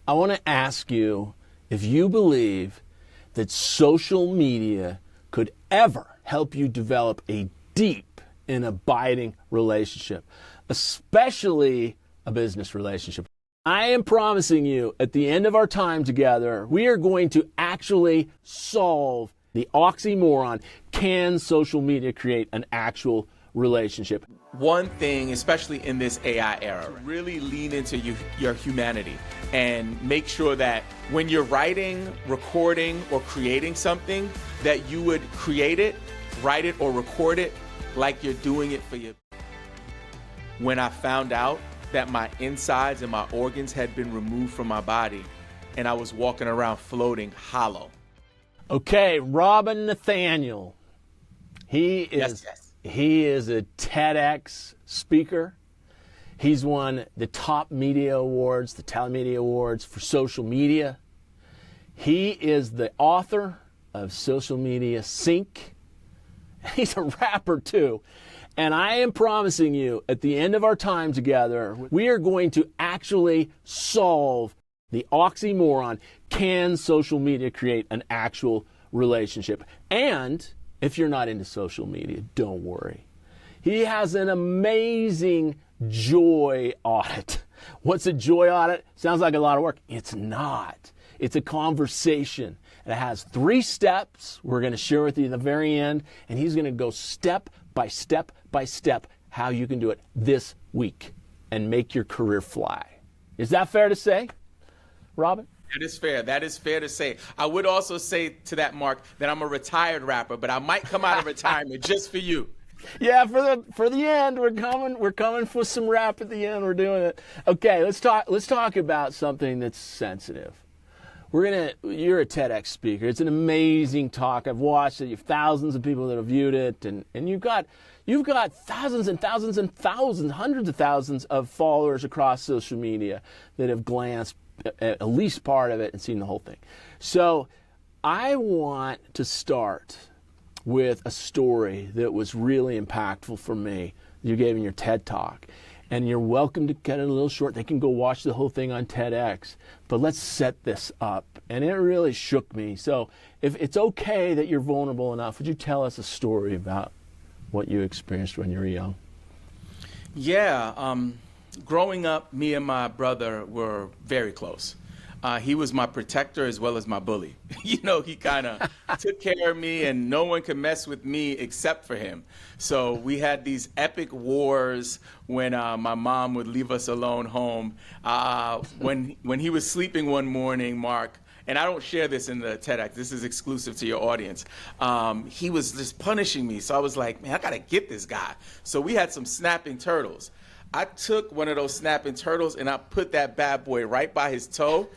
I want to ask you if you believe that social media could ever help you develop a deep and abiding relationship, especially a business relationship. I am promising you at the end of our time together, we are going to actually solve the oxymoron. Can social media create an actual relationship? One thing, especially in this AI era, really lean into your humanity and make sure that when you're writing, recording, or creating something, that you would create it, write it, or record it like you're doing it for you. When I found out that my insides and my organs had been removed from my body and I was walking around floating hollow. Okay, Robin Nathaniel. He is a TEDx speaker. He's won the top media awards, the Telly-Winner awards for social media. He is the author of Social Media Sync. He's a rapper too. And I am promising you at the end of our time together, we are going to actually solve the oxymoron. Can social media create an actual relationship? And if you're not into social media, don't worry. He has an amazing joy audit. What's a joy audit? Sounds like a lot of work. It's not. It's a conversation. And it has 3 steps we're going to share with you at the very end. And he's going to go step by step by step how you can do it this week and make your career fly. Is that fair to say, Robin? That is fair. That is fair to say. I would also say to that, Mark, that I'm a retired rapper, but I might come out of retirement just for you. Yeah, for the end, we're coming for some rap at the end. We're doing it. Okay, let's talk about something that's sensitive. You're a TEDx speaker. It's an amazing talk. I've watched it. You have thousands of people that have viewed it, and you've got thousands and thousands and thousands, hundreds of thousands of followers across social media that have glanced at least part of it and seen the whole thing. So I want to start with a story that was really impactful for me. You gave in your TED Talk. And you're welcome to cut it a little short. They can go watch the whole thing on TEDx. But let's set this up. And it really shook me. So if it's okay that you're vulnerable enough, would you tell us a story about what you experienced when you were young? Yeah. Growing up, me and my brother were very close. He was my protector as well as my bully. You know, he kind of took care of me, and no one could mess with me except for him. So we had these epic wars when my mom would leave us alone home. When he was sleeping one morning, Mark, and I don't share this in the TEDx, this is exclusive to your audience, he was just punishing me. So I was like, man, I got to get this guy. So we had some snapping turtles. I took one of those snapping turtles and I put that bad boy right by his toe.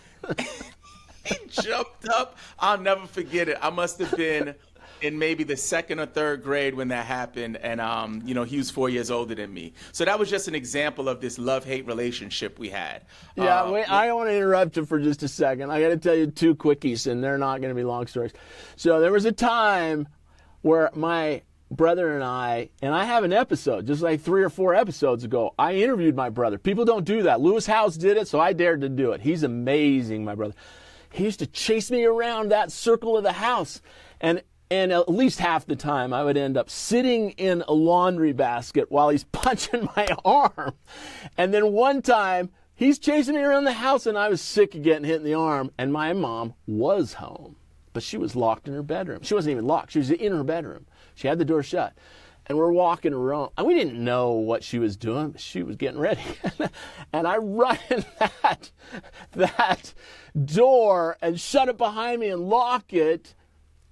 He jumped up. I'll never forget it. I must have been in maybe the 2nd or 3rd grade when that happened. And, you know, he was 4 years older than me. So that was just an example of this love-hate relationship we had. Yeah, wait, I want to interrupt you for just a second. I got to tell you 2 quickies, and they're not going to be long stories. So there was a time where my brother and I have an episode, just like 3 or 4 episodes ago, I interviewed my brother. People don't do that. Lewis Howes did it, so I dared to do it. He's amazing, my brother. He used to chase me around that circle of the house, and at least half the time I would end up sitting in a laundry basket while he's punching my arm. And then one time, he's chasing me around the house, and I was sick of getting hit in the arm, and my mom was home, but she was locked in her bedroom. She wasn't even locked. She was in her bedroom. She had the door shut. And we're walking around. And we didn't know what she was doing, but she was getting ready. And I run in that door and shut it behind me and lock it.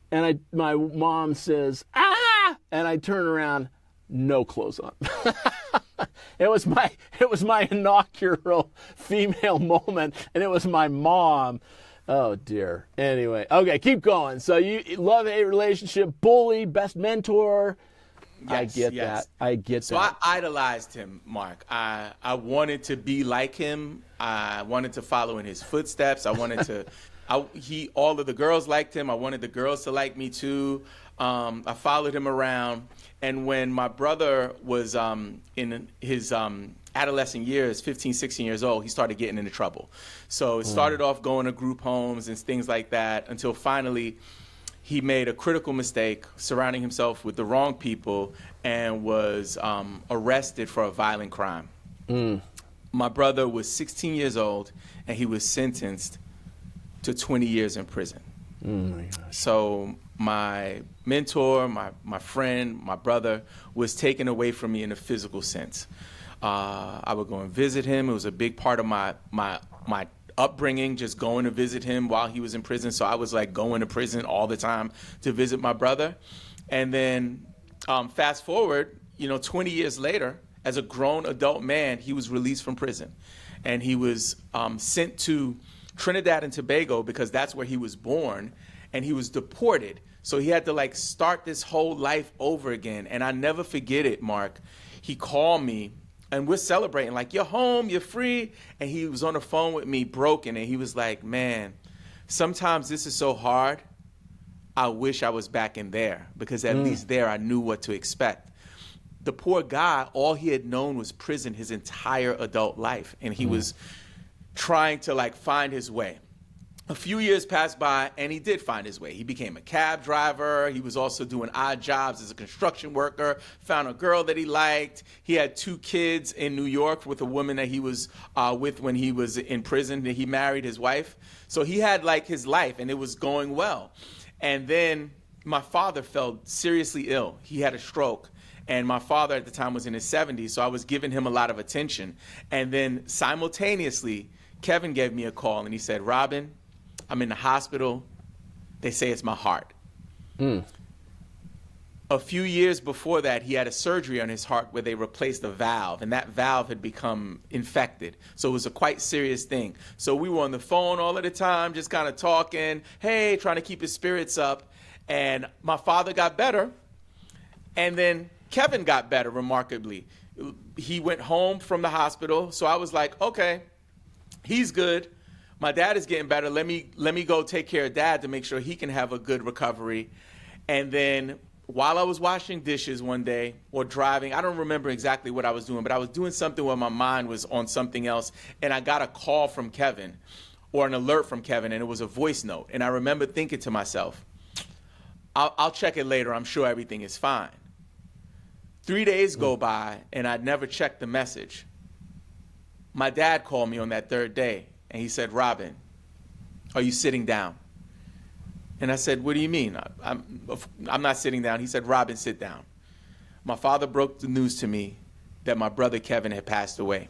And my mom says, "Ah!" And I turn around, no clothes on. It was my inaugural female moment, and it was my mom. Oh, dear. Anyway, okay, keep going. So you love-hate relationship, bully, best mentor. Yes, I get that. So I idolized him, Mark. I wanted to be like him. I wanted to follow in his footsteps. I wanted to. All of the girls liked him. I wanted the girls to like me too. I followed him around, and when my brother was in his adolescent years, 15, 16 years old, he started getting into trouble. So it started off going to group homes and things like that until finally he made a critical mistake surrounding himself with the wrong people and was arrested for a violent crime. My brother was 16 years old and he was sentenced to 20 years in prison. So my mentor, my friend, my brother was taken away from me in a physical sense. I would go and visit him. It was a big part of my upbringing, just going to visit him while he was in prison. So I was like going to prison all the time to visit my brother. And then fast forward, 20 years later, as a grown adult man, he was released from prison. And he was sent to Trinidad and Tobago because that's where he was born, and he was deported. So he had to like start this whole life over again. And I never forget it, Mark. He called me and we're celebrating, like, you're home, you're free. And he was on the phone with me broken. And he was like, man, sometimes this is so hard. I wish I was back in there, because at least there I knew what to expect. The poor guy, all he had known was prison his entire adult life. And he was trying to like find his way. A few years passed by and he did find his way. He became a cab driver. He was also doing odd jobs as a construction worker, found a girl that he liked. He had 2 kids in New York with a woman that he was with when he was in prison. He married his wife. So he had like his life and it was going well. And then my father fell seriously ill. He had a stroke. And my father at the time was in his 70s, so I was giving him a lot of attention. And then simultaneously, Kevin gave me a call and he said, Robin, I'm in the hospital. They say it's my heart. A few years before that, he had a surgery on his heart where they replaced a valve, and that valve had become infected. So it was a quite serious thing. So we were on the phone all of the time, just kind of talking, hey, trying to keep his spirits up. And my father got better. And then Kevin got better remarkably. He went home from the hospital. So I was like, okay, he's good. My dad is getting better. Let me go take care of dad to make sure he can have a good recovery. And then while I was washing dishes one day or driving, I don't remember exactly what I was doing, but I was doing something where my mind was on something else. And I got a call from Kevin, or an alert from Kevin, and it was a voice note. And I remember thinking to myself, I'll check it later. I'm sure everything is fine. 3 days go by and I'd never checked the message. My dad called me on that 3rd day and he said, Robin, are you sitting down? And I said, what do you mean? I'm not sitting down. He said, Robin, sit down. My father broke the news to me that my brother Kevin had passed away.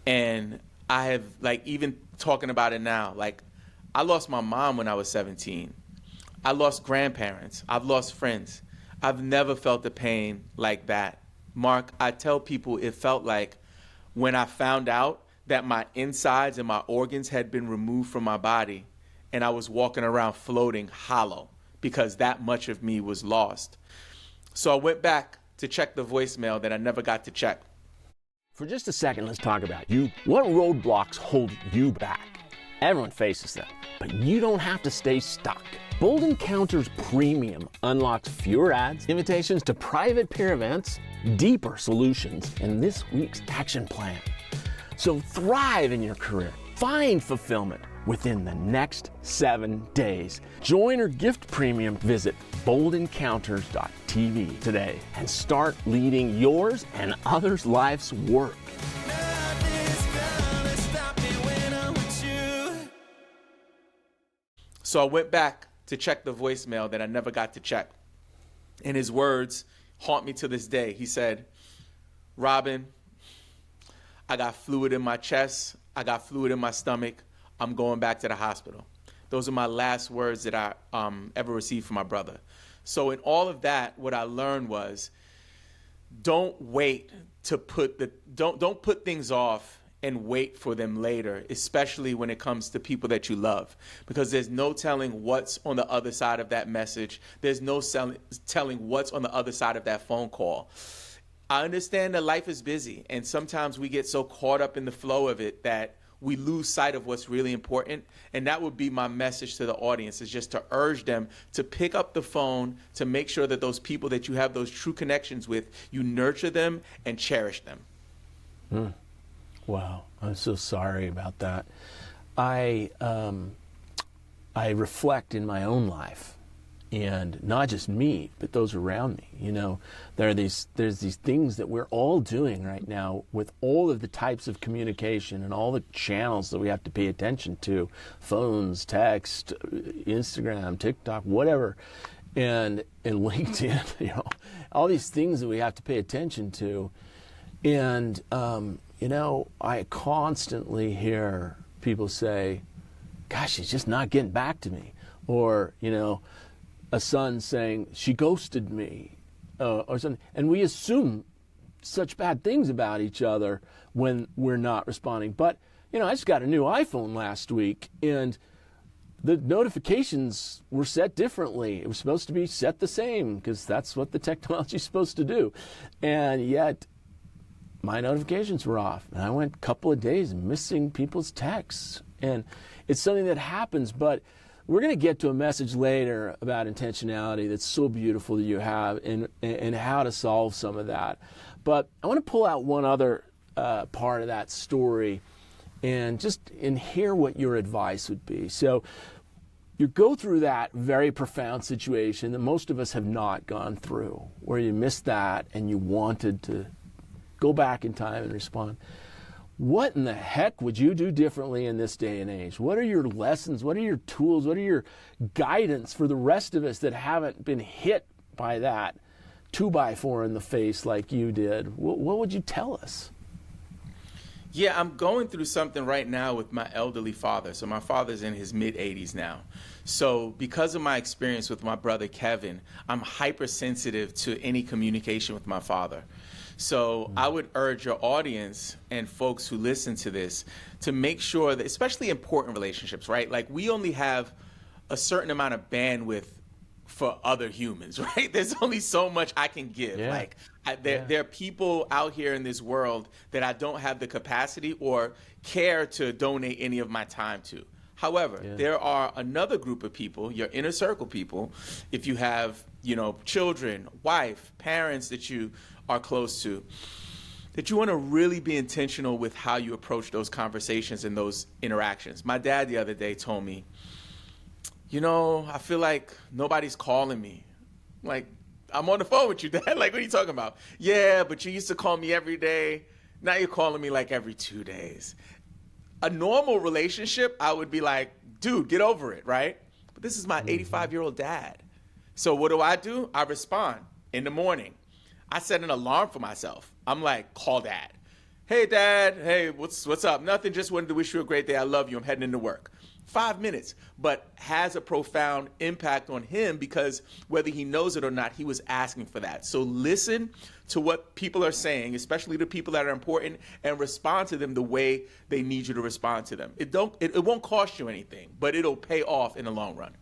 And I have, like, even talking about it now, like, I lost my mom when I was 17. I lost grandparents. I've lost friends. I've never felt the pain like that. Mark, I tell people it felt like when I found out that my insides and my organs had been removed from my body and I was walking around floating hollow because that much of me was lost. So I went back to check the voicemail that I never got to check. For just a second, let's talk about you. What roadblocks hold you back? Everyone faces them, but you don't have to stay stuck. Bold Encounters Premium unlocks fewer ads, invitations to private peer events, deeper solutions, and this week's action plan. So thrive in your career. Find fulfillment within the next 7 days. Join or gift premium. Visit boldencounters.tv today and start leading yours and others' life's work. So I went back to check the voicemail that I never got to check. And his words haunt me to this day. He said, Robin, I got fluid in my chest. I got fluid in my stomach. I'm going back to the hospital. Those are my last words that I ever received from my brother. So in all of that, what I learned was, don't wait to don't put things off and wait for them later, especially when it comes to people that you love, because there's no telling what's on the other side of that message. There's no telling what's on the other side of that phone call. I understand that life is busy, and sometimes we get so caught up in the flow of it that we lose sight of what's really important. And that would be my message to the audience, is just to urge them to pick up the phone, to make sure that those people that you have those true connections with, you nurture them and cherish them. Wow, I'm so sorry about that. I reflect in my own life, and not just me, but those around me. You know, there's these things that we're all doing right now with all of the types of communication and all the channels that we have to pay attention to: phones, text, Instagram, TikTok, whatever, and LinkedIn. You know, all these things that we have to pay attention to, and you know, I constantly hear people say, "Gosh, she's just not getting back to me," or you know, a son saying, "She ghosted me," or something. And we assume such bad things about each other when we're not responding. But, you know, I just got a new iPhone last week, and the notifications were set differently. It was supposed to be set the same because that's what the technology is supposed to do. And yet, my notifications were off. And I went a couple of days missing people's texts. And it's something that happens, but we're going to get to a message later about intentionality that's so beautiful that you have, and how to solve some of that. But I want to pull out one other part of that story and hear what your advice would be. So you go through that very profound situation that most of us have not gone through, where you missed that and you wanted to go back in time and respond. What in the heck would you do differently in this day and age? What are your lessons? What are your tools? What are your guidance for the rest of us that haven't been hit by that 2x4 in the face like you did? What would you tell us? Yeah, I'm going through something right now with my elderly father. So my father's in his mid-80s now. So because of my experience with my brother Kevin, I'm hypersensitive to any communication with my father. So I would urge your audience and folks who listen to this to make sure that, especially important relationships, right? Like, we only have a certain amount of bandwidth for other humans, right? There's only so much I can give. Yeah. Like, there are people out here in this world that I don't have the capacity or care to donate any of my time to. However, there are another group of people, your inner circle people, if you have, you know, children, wife, parents that you are close to, that you want to really be intentional with how you approach those conversations and those interactions. My dad the other day told me, you know, I feel like nobody's calling me. Like, I'm on the phone with you, Dad. Like, what are you talking about? Yeah, but you used to call me every day. Now you're calling me like every 2 days. A normal relationship, I would be like, dude, get over it, right? But this is my 85-year-old dad. So what do? I respond in the morning. I set an alarm for myself. I'm like, call Dad. Hey, Dad. Hey, what's up? Nothing. Just wanted to wish you a great day. I love you. I'm heading into work. 5 minutes, but has a profound impact on him because whether he knows it or not, he was asking for that. So listen to what people are saying, especially the people that are important, and respond to them the way they need you to respond to them. It won't cost you anything, but it'll pay off in the long run.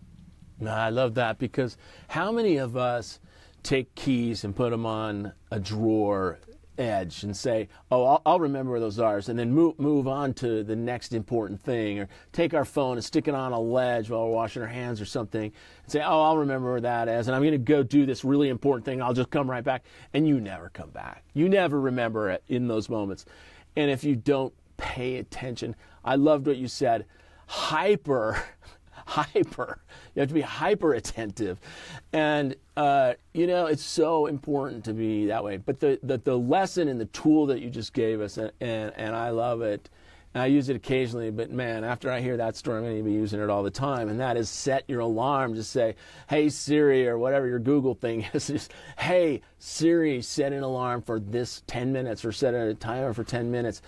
No, I love that, because how many of us take keys and put them on a drawer edge and say, oh, I'll remember where those are, and then move on to the next important thing, or take our phone and stick it on a ledge while we're washing our hands or something and say, oh, I'll remember where that is, and I'm going to go do this really important thing. I'll just come right back. And you never come back. You never remember it in those moments. And if you don't pay attention, I loved what you said, hyper. You have to be hyper attentive. And, it's so important to be that way. But the lesson and the tool that you just gave us, and I love it, and I use it occasionally, but man, after I hear that story, I'm going to be using it all the time, and that is set your alarm. Just say, hey, Siri, or whatever your Google thing is, just, hey, Siri, set an alarm for this 10 minutes, or set a timer for 10 minutes,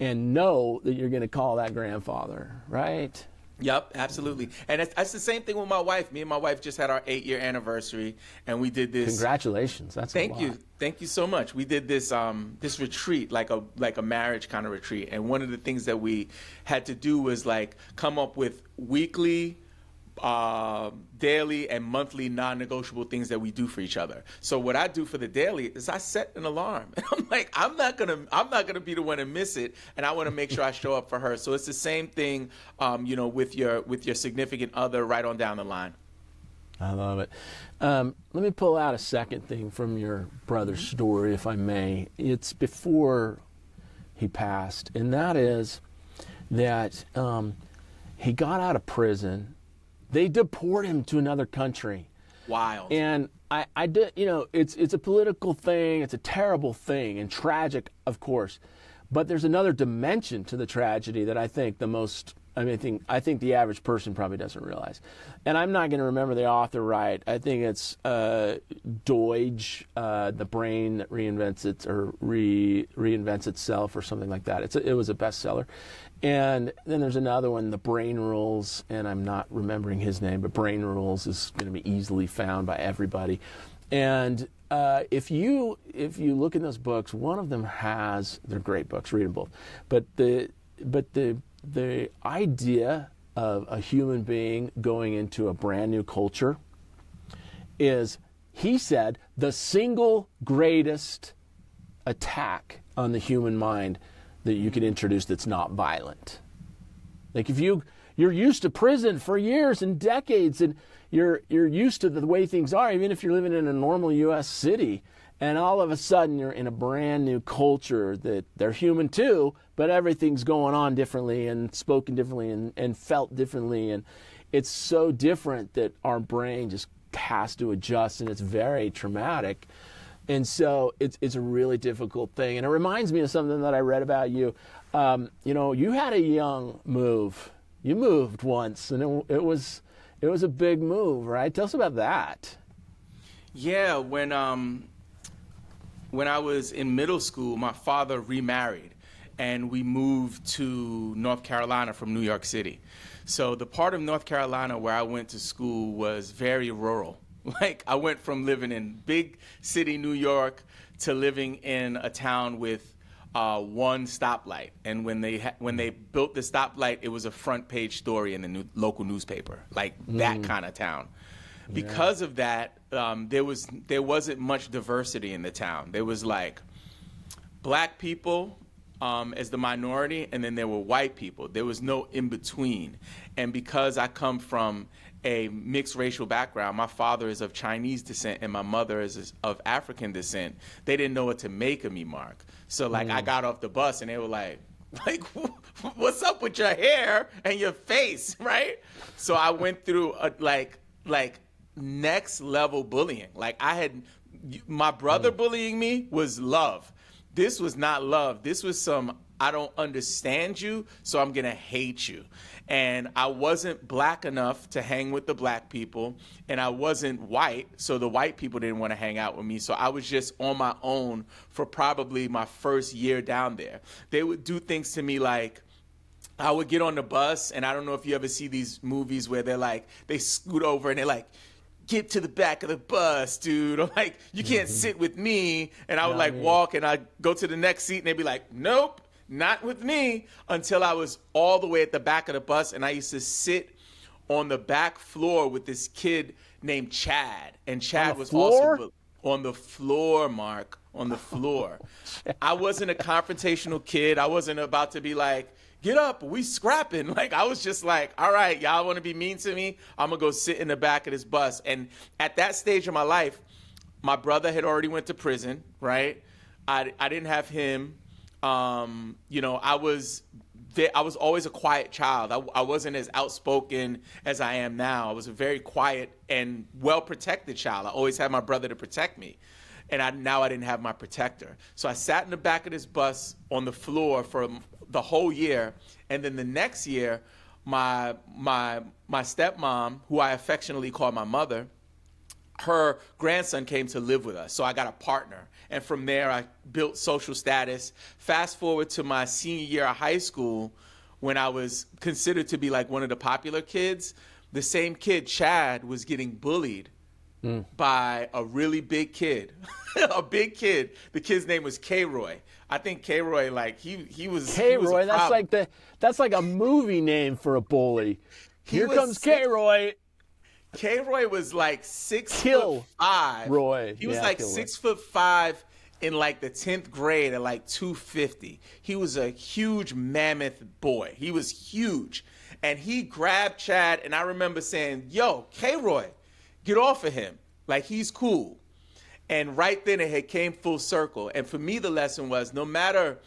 and know that you're going to call that grandfather, right? Yep, absolutely. And that's the same thing with my wife. Me and my wife just had our 8-year anniversary, and we did this. Congratulations. That's Thank you. Thank you so much. We did this this retreat, like a marriage kind of retreat. And one of the things that we had to do was like come up with weekly, daily, and monthly non-negotiable things that we do for each other. So what I do for the daily is I set an alarm. And I'm like, I'm not gonna be the one to miss it, and I want to make sure I show up for her. So it's the same thing, with your significant other right on down the line. I love it. Let me pull out a second thing from your brother's story, if I may. It's before he passed, and that is that he got out of prison. They deport him to another country. Wild. And I did, it's a political thing. It's a terrible thing and tragic, of course. But there's another dimension to the tragedy that I think I think the average person probably doesn't realize. And I'm not going to remember the author right. I think it's Deutsch, The Brain That Reinvents Reinvents Itself, or something like that. It was a bestseller. And then there's another one, The Brain Rules, and I'm not remembering his name, but Brain Rules is going to be easily found by everybody. And if you look in those books, one of them they're great books, read them both. But the idea of a human being going into a brand new culture is, he said, the single greatest attack on the human mind that you could introduce that's not violent. Like, if you're used to prison for years and decades, and you're used to the way things are, even if you're living in a normal U.S. city, and all of a sudden you're in a brand new culture that they're human too, but everything's going on differently and spoken differently and felt differently, and it's so different that our brain just has to adjust, and it's very traumatic. And so it's a really difficult thing. And it reminds me of something that I read about you. You had a young move. You moved once, and it was a big move, right? Tell us about that. Yeah, when I was in middle school, my father remarried, and we moved to North Carolina from New York City. So the part of North Carolina where I went to school was very rural. Like, I went from living in big city New York to living in a town with one stoplight. And when they built the stoplight, it was a front page story in the local newspaper, like that kind of town. Because of that, there wasn't much diversity in the town. There was like black people as the minority, and then there were white people. There was no in between. And because I come from a mixed racial background, my father is of Chinese descent and my mother is of African descent, they didn't know what to make of me, Mark. So like I got off the bus and they were like, what's up with your hair and your face, right? So I went through like next level bullying. Like, my brother bullying me was love. This was not love. This was I don't understand you, so I'm going to hate you. And I wasn't black enough to hang with the black people, and I wasn't white, so the white people didn't want to hang out with me. So I was just on my own for probably my first year down there. They would do things to me like, I would get on the bus, and I don't know if you ever see these movies where they scoot over and they're like, get to the back of the bus, dude. Or like, you can't sit with me. And I would walk and I'd go to the next seat and they'd be like, nope, not with me, until I was all the way at the back of the bus. And I used to sit on the back floor with this kid named Chad. And Chad was also on the floor, Mark, on the floor. I wasn't a confrontational kid. I wasn't about to be like, get up, we scrapping. Like, I was just like, all right, y'all want to be mean to me? I'm going to go sit in the back of this bus. And at that stage of my life, my brother had already went to prison, right? I didn't have him. I was always a quiet child. I wasn't as outspoken as I am now. I was a very quiet and well-protected child. I always had my brother to protect me. And now I didn't have my protector. So I sat in the back of this bus on the floor for the whole year. And then the next year, my stepmom, who I affectionately call my mother, her grandson came to live with us. So I got a partner. And from there, I built social status. Fast forward to my senior year of high school, when I was considered to be like one of the popular kids, the same kid, Chad, was getting bullied by a really big kid. A big kid. The kid's name was K-Roy. I think K-Roy, like, he was K-Roy, that's like a movie name for a bully. Here comes K-Roy. K-Roy was like 6'5". Roy. He was like 6'5" in like the 10th grade at like 250. He was a huge mammoth boy. He was huge. And he grabbed Chad, and I remember saying, yo, K-Roy, get off of him. Like, he's cool. And right then it had came full circle. And for me, the lesson was, no matter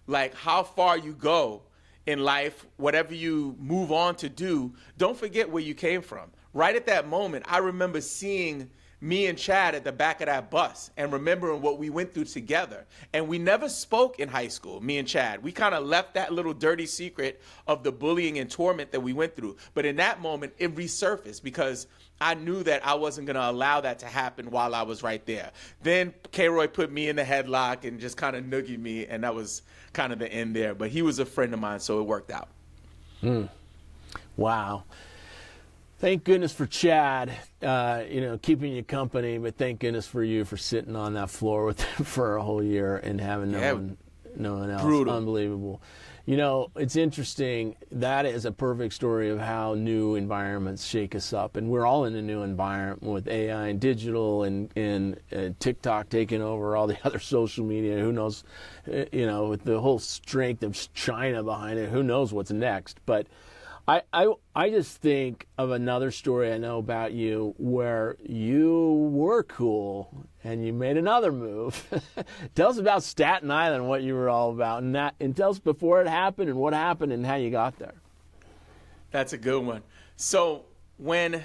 like how far you go in life, whatever you move on to do, don't forget where you came from. Right at that moment, I remember seeing me and Chad at the back of that bus and remembering what we went through together. And we never spoke in high school, me and Chad. We kind of left that little dirty secret of the bullying and torment that we went through. But in that moment, it resurfaced because I knew that I wasn't going to allow that to happen while I was right there. Then K-Roy put me in the headlock and just kind of noogied me, and that was kind of the end there. But he was a friend of mine, so it worked out. Wow. Thank goodness for Chad, keeping you company, but thank goodness for you for sitting on that floor with him for a whole year and having no one else. Brutal. Unbelievable. It's interesting. That is a perfect story of how new environments shake us up. And we're all in a new environment with AI and digital and TikTok taking over all the other social media. Who knows, with the whole strength of China behind it, who knows what's next. But I just think of another story I know about you where you were cool and you made another move. Tell us about Staten Island, what you were all about, and tell us before it happened and what happened and how you got there. That's a good one. So when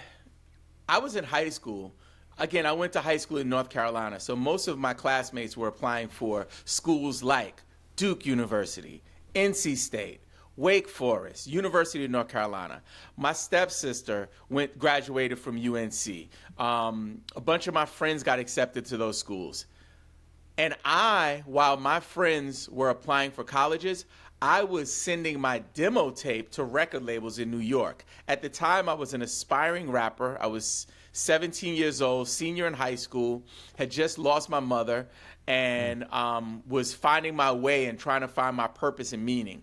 I was in high school, again, I went to high school in North Carolina, so most of my classmates were applying for schools like Duke University, NC State, Wake Forest, University of North Carolina. My stepsister graduated from UNC. A bunch of my friends got accepted to those schools. And while my friends were applying for colleges, I was sending my demo tape to record labels in New York. At the time, I was an aspiring rapper. I was 17 years old, senior in high school, had just lost my mother, and was finding my way and trying to find my purpose and meaning.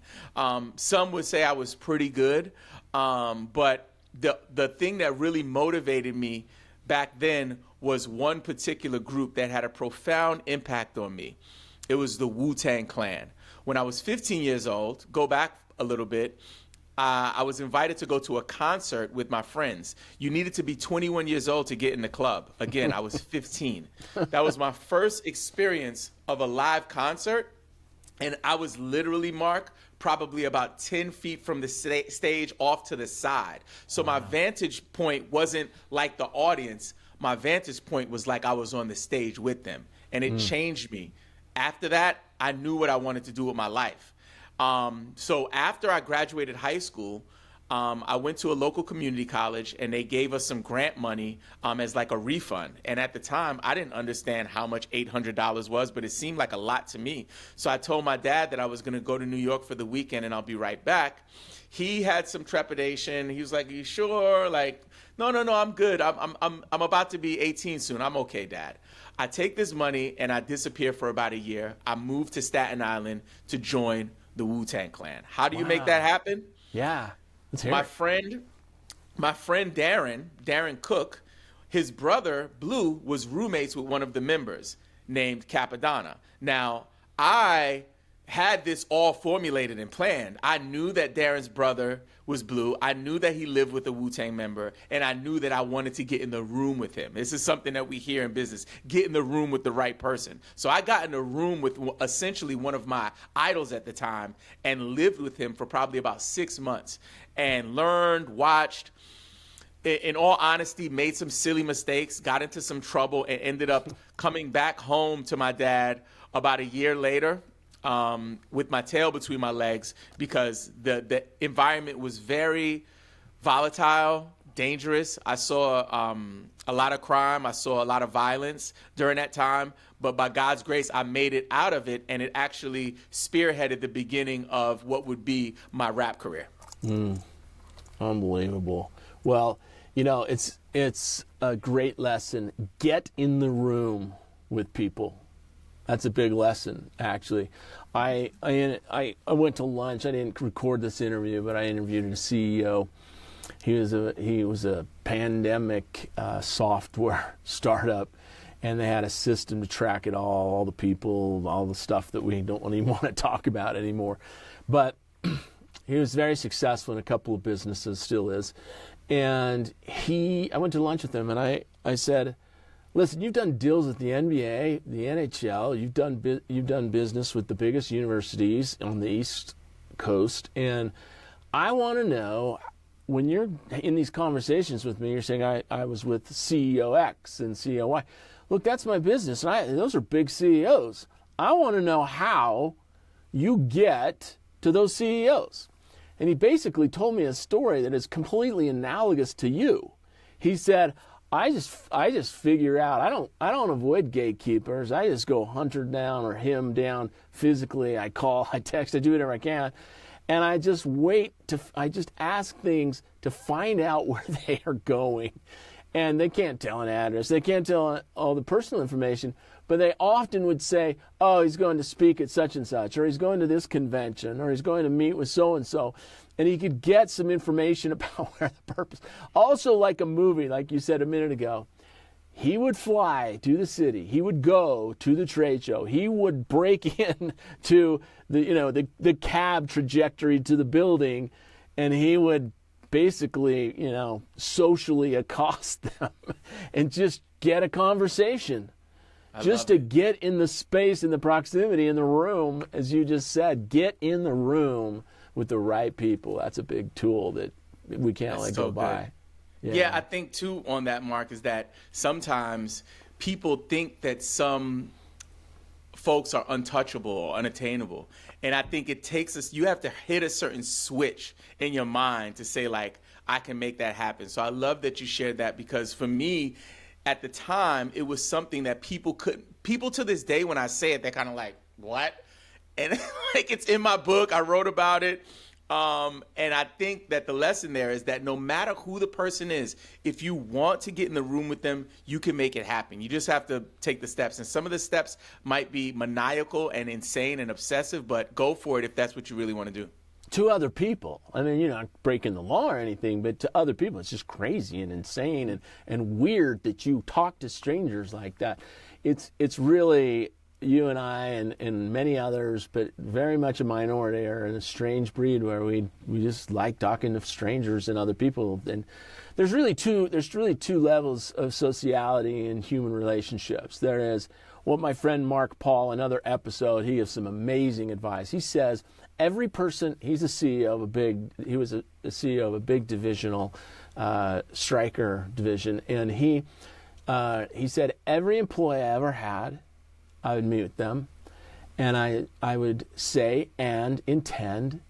Some would say I was pretty good, but the thing that really motivated me back then was one particular group that had a profound impact on me. It was the Wu-Tang Clan. When I was 15 years old, go back a little bit, I was invited to go to a concert with my friends. You needed to be 21 years old to get in the club. Again, I was 15. That was my first experience of a live concert. And I was literally, Mark, probably about 10 feet from the stage off to the side. So my vantage point wasn't like the audience. My vantage point was like I was on the stage with them. And it changed me. After that, I knew what I wanted to do with my life. So after I graduated high school, I went to a local community college and they gave us some grant money as like a refund. And at the time, I didn't understand how much $800 was, but it seemed like a lot to me. So I told my dad that I was going to go to New York for the weekend and I'll be right back. He had some trepidation. He was like, "Are you sure?" Like, no, I'm good. I'm about to be 18 soon. I'm okay, Dad. I take this money and I disappear for about a year. I moved to Staten Island to join the Wu-Tang Clan. How do you make that happen? Yeah. Let's hear My friend Darren Cook, his brother Blue was roommates with one of the members named Cappadonna. Now, I had this all formulated and planned. I knew that Darren's brother was Blue. I knew that he lived with a Wu-Tang member, and I knew that I wanted to get in the room with him. This is something that we hear in business, get in the room with the right person. So I got in the room with essentially one of my idols at the time and lived with him for probably about 6 months and learned, watched, in all honesty, made some silly mistakes, got into some trouble, and ended up coming back home to my dad about a year later. With my tail between my legs because the environment was very volatile, dangerous. I saw a lot of crime. I saw a lot of violence during that time. But by God's grace, I made it out of it, and it actually spearheaded the beginning of what would be my rap career. Unbelievable. Well, it's a great lesson. Get in the room with people. That's a big lesson, actually. I went to lunch. I didn't record this interview, but I interviewed a CEO. He was a pandemic software startup, and they had a system to track it all the people, all the stuff that we don't even want to talk about anymore. But he was very successful in a couple of businesses, still is. And I went to lunch with him, and I said, Listen, you've done deals with the NBA, the NHL. You've done business with the biggest universities on the East Coast, and I want to know, when you're in these conversations with me, you're saying I was with CEO X and CEO Y. Look, that's my business, and those are big CEOs. I want to know how you get to those CEOs. And he basically told me a story that is completely analogous to you. He said, I just figure out, I don't avoid gatekeepers. I just go hunt her down or him down physically. I call, I text, I do whatever I can. And I just I just ask things to find out where they are going. And they can't tell an address. They can't tell all the personal information, but they often would say, oh, he's going to speak at such and such, or he's going to this convention, or he's going to meet with so-and-so. And he could get some information about where the purpose. Also, like a movie, like you said a minute ago, he would fly to the city. He would go to the trade show. He would break in to the cab trajectory to the building, and he would basically, socially accost them and just get a conversation. Just to get in the space, in the proximity, in the room, as you just said, get in the room with the right people. That's a big tool that we can't let go by. Yeah, I think too on that, Mark, is that sometimes people think that some folks are untouchable or unattainable. And I think it takes us, you have to hit a certain switch in your mind to say, like, I can make that happen. So I love that you shared that, because for me, at the time, it was something that people to this day, when I say it, they're kind of like, what? And like, it's in my book, I wrote about it. And I think that the lesson there is that no matter who the person is, if you want to get in the room with them, you can make it happen. You just have to take the steps. And some of the steps might be maniacal and insane and obsessive, but go for it if that's what you really want to do. To other people. I mean, you're not breaking the law or anything, but to other people, it's just crazy and insane and weird that you talk to strangers like that. It's really, you and I and many others, but very much a minority, are in a strange breed where we just like talking to strangers and other people. And there's really two levels of sociality in human relationships. There is what my friend Mark Paul, another episode, he gives some amazing advice. He says every person, he's a CEO of he was a CEO of a big divisional striker division, and he said every employee I ever had, I would meet with them, and I would say and intend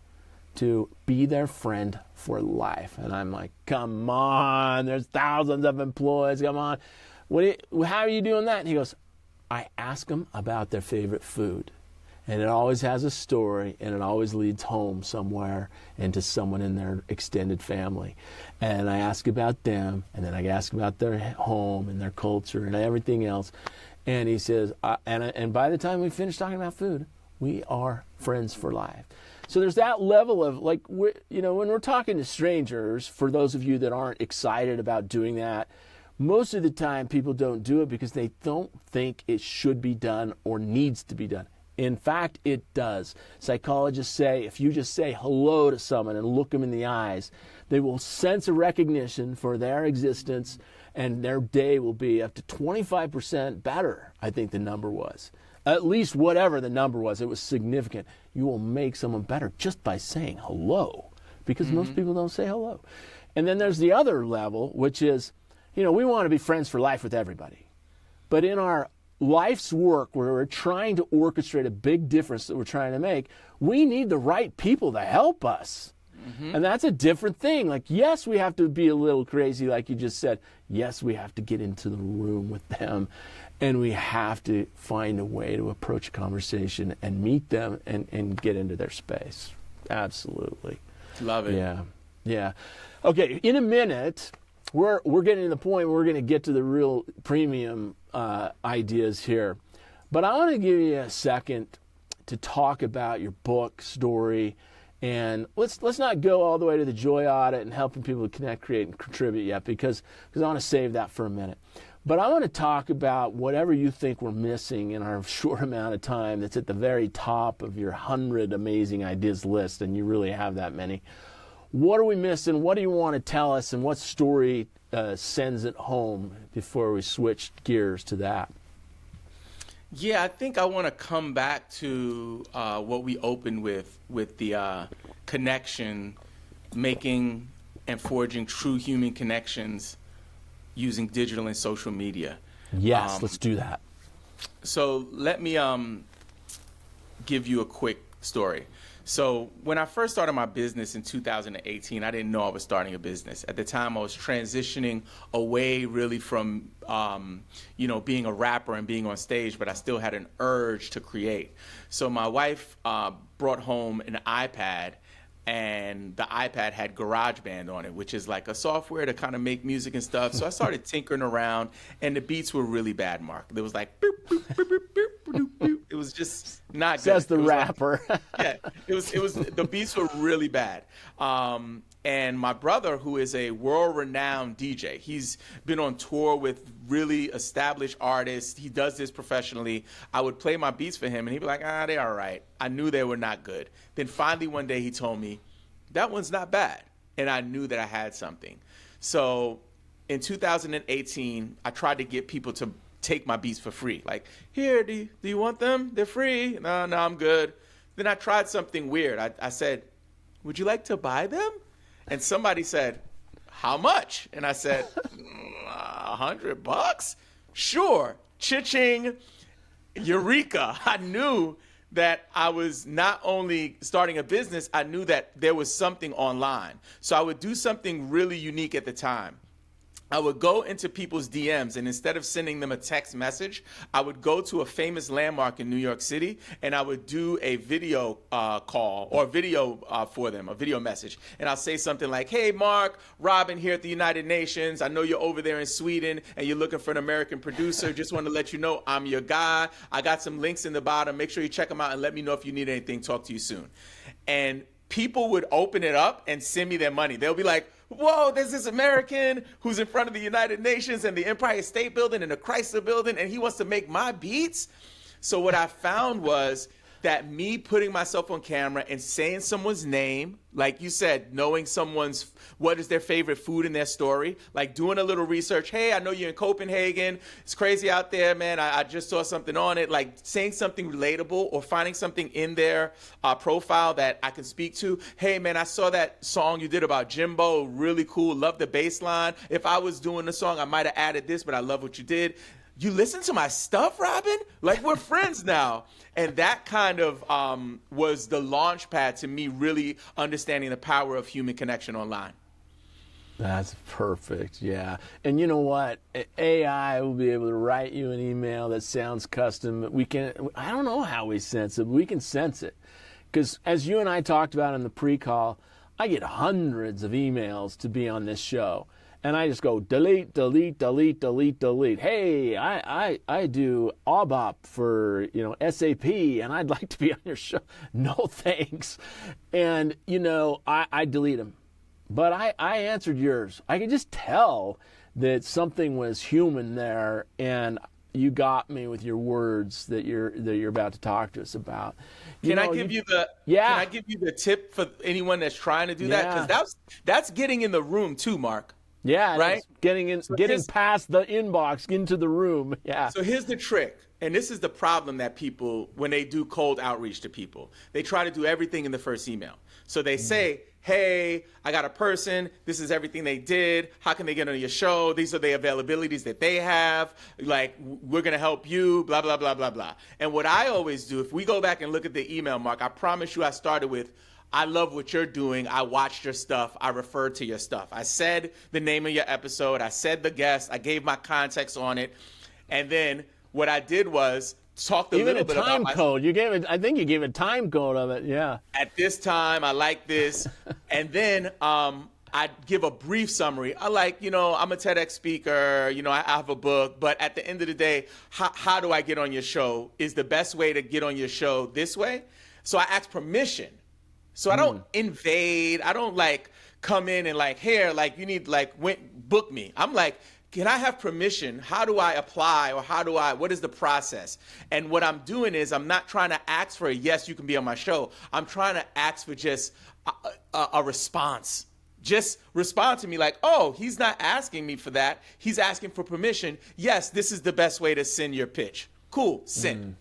to be their friend for life. And I'm like, come on, there's thousands of employees, come on. How are you doing that? And he goes, I ask them about their favorite food. And it always has a story, and it always leads home somewhere and to someone in their extended family. And I ask about them, and then I ask about their home and their culture and everything else. And he says, and by the time we finish talking about food, we are friends for life. So there's that level of, like, when we're talking to strangers, for those of you that aren't excited about doing that, most of the time people don't do it because they don't think it should be done or needs to be done. In fact, it does. Psychologists say if you just say hello to someone and look them in the eyes, they will sense a recognition for their existence, and their day will be up to 25% better, I think the number was. At least whatever the number was, it was significant. You will make someone better just by saying hello, because most people don't say hello. And then there's the other level, which is, we want to be friends for life with everybody. But in our life's work, where we're trying to orchestrate a big difference that we're trying to make, we need the right people to help us. And that's a different thing. Like, yes, we have to be a little crazy, like you just said. Yes, we have to get into the room with them, and we have to find a way to approach a conversation and meet them and get into their space. Absolutely. Love it. Yeah. Okay, in a minute, we're getting to the point where we're going to get to the real premium ideas here. But I want to give you a second to talk about your book story. And let's not go all the way to the joy audit and helping people to connect, create, and contribute yet, because I want to save that for a minute. But I want to talk about whatever you think we're missing in our short amount of time that's at the very top of your 100 amazing ideas list, and you really have that many. what are we missing? What do you want to tell us? And what story sends it home before we switch gears to that? Yeah, I think I want to come back to what we opened with the connection, making and forging true human connections using digital and social media. Yes, let's do that. So let me give you a quick story. So when I first started my business in 2018, I didn't know I was starting a business. At the time, I was transitioning away really from, being a rapper and being on stage, but I still had an urge to create. So my wife brought home an iPad, and the iPad had GarageBand on it, which is like a software to kind of make music and stuff. So I started tinkering around, and the beats were really bad, Mark. There was like, boop, boop, boop, boop, boop, boop, boop. It was just not good. Says the rapper. Like, it was, the beats were really bad. And my brother, who is a world-renowned DJ, he's been on tour with really established artists. He does this professionally. I would play my beats for him, and he'd be like, they're all right. I knew they were not good. Then finally one day he told me, that one's not bad. And I knew that I had something. So in 2018, I tried to get people to take my beats for free. Like, here, do you want them? They're free. No, I'm good. Then I tried something weird. I said, would you like to buy them? And somebody said, how much? And I said, $100? Sure. Cha-ching. Eureka. I knew that I was not only starting a business, I knew that there was something online. So I would do something really unique at the time. I would go into people's DMs, and instead of sending them a text message, I would go to a famous landmark in New York City, and I would do a video call or video for them, a video message. And I'll say something like, hey, Mark, Robin here at the United Nations. I know you're over there in Sweden, and you're looking for an American producer. Just want to let you know I'm your guy. I got some links in the bottom. Make sure you check them out and let me know if you need anything. Talk to you soon. And people would open it up and send me their money. They'll be like, whoa, there's this American who's in front of the United Nations and the Empire State Building and the Chrysler Building, and he wants to make my beats. So what I found was that me putting myself on camera and saying someone's name, like you said, knowing what is their favorite food in their story, like doing a little research. Hey, I know you're in Copenhagen. It's crazy out there, man. I just saw something on it. Like saying something relatable or finding something in their profile that I can speak to. Hey, man, I saw that song you did about Jimbo. Really cool. Love the bass line. If I was doing the song, I might have added this, but I love what you did. You listen to my stuff, Robin? Like, we're friends now. And that kind of was the launch pad to me really understanding the power of human connection online. That's perfect, yeah. And you know what? AI will be able to write you an email that sounds custom. I don't know how we sense it, but we can sense it. Because as you and I talked about in the pre-call, I get hundreds of emails to be on this show. And I just go delete, delete, delete, delete, delete. Hey, I do ABAP for SAP, and I'd like to be on your show. No thanks. And I delete them. But I answered yours. I could just tell that something was human there, and you got me with your words that you're about to talk to us about. Can I give you the tip for anyone that's trying to do that? Because that's getting in the room too, Mark. Yeah, right. Getting past the inbox into the room. Yeah. So here's the trick, and this is the problem that people, when they do cold outreach to people, they try to do everything in the first email. So they say, hey, I got a person. This is everything they did. How can they get on your show? These are the availabilities that they have. Like, we're going to help you, blah, blah, blah, blah, blah. And what I always do, if we go back and look at the email, Mark, I promise you I started with, I love what you're doing. I watched your stuff. I referred to your stuff. I said the name of your episode. I said the guest. I gave my context on it. And then what I did was talked a little bit about time code. You gave it. I think you gave a time code of it. Yeah. At this time, I like this. And then I give a brief summary. I'm a TEDx speaker. I have a book. But at the end of the day, how do I get on your show? Is the best way to get on your show this way? So I ask permission. So I don't invade. I don't come in and here, you need book me. I'm like, can I have permission? How do I apply, or what is the process? And what I'm doing is I'm not trying to ask for a yes, you can be on my show. I'm trying to ask for just a response. Just respond to me like, oh, he's not asking me for that. He's asking for permission. Yes, this is the best way to send your pitch. Cool, send.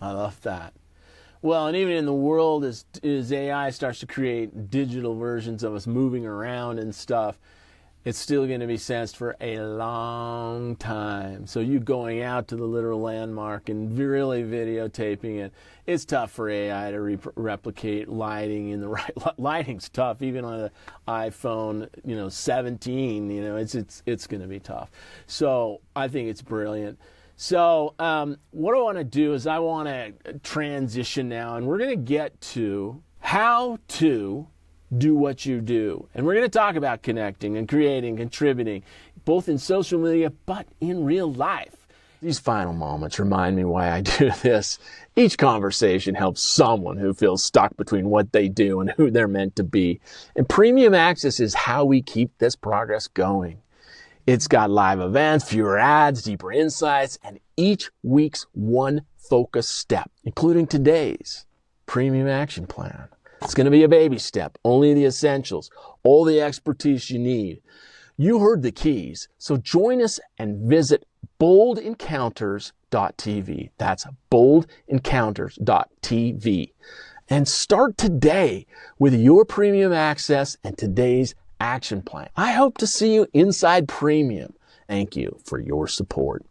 I love that. Well, and even in the world, as AI starts to create digital versions of us moving around and stuff, it's still going to be sensed for a long time. So you going out to the literal landmark and really videotaping it, it's tough for AI to replicate lighting in the right. Lighting's tough, even on an iPhone, 17. It's going to be tough. So I think it's brilliant. So what I want to do is I want to transition now, and we're going to get to how to do what you do. And we're going to talk about connecting and creating, contributing, both in social media, but in real life. These final moments remind me why I do this. Each conversation helps someone who feels stuck between what they do and who they're meant to be. And Premium Access is how we keep this progress going. It's got live events, fewer ads, deeper insights, and each week's one focus step, including today's Premium Action Plan. It's going to be a baby step, only the essentials, all the expertise you need. You heard the keys, so join us and visit boldencounters.tv. That's boldencounters.tv. And start today with your Premium Access and today's action plan. I hope to see you inside Premium. Thank you for your support.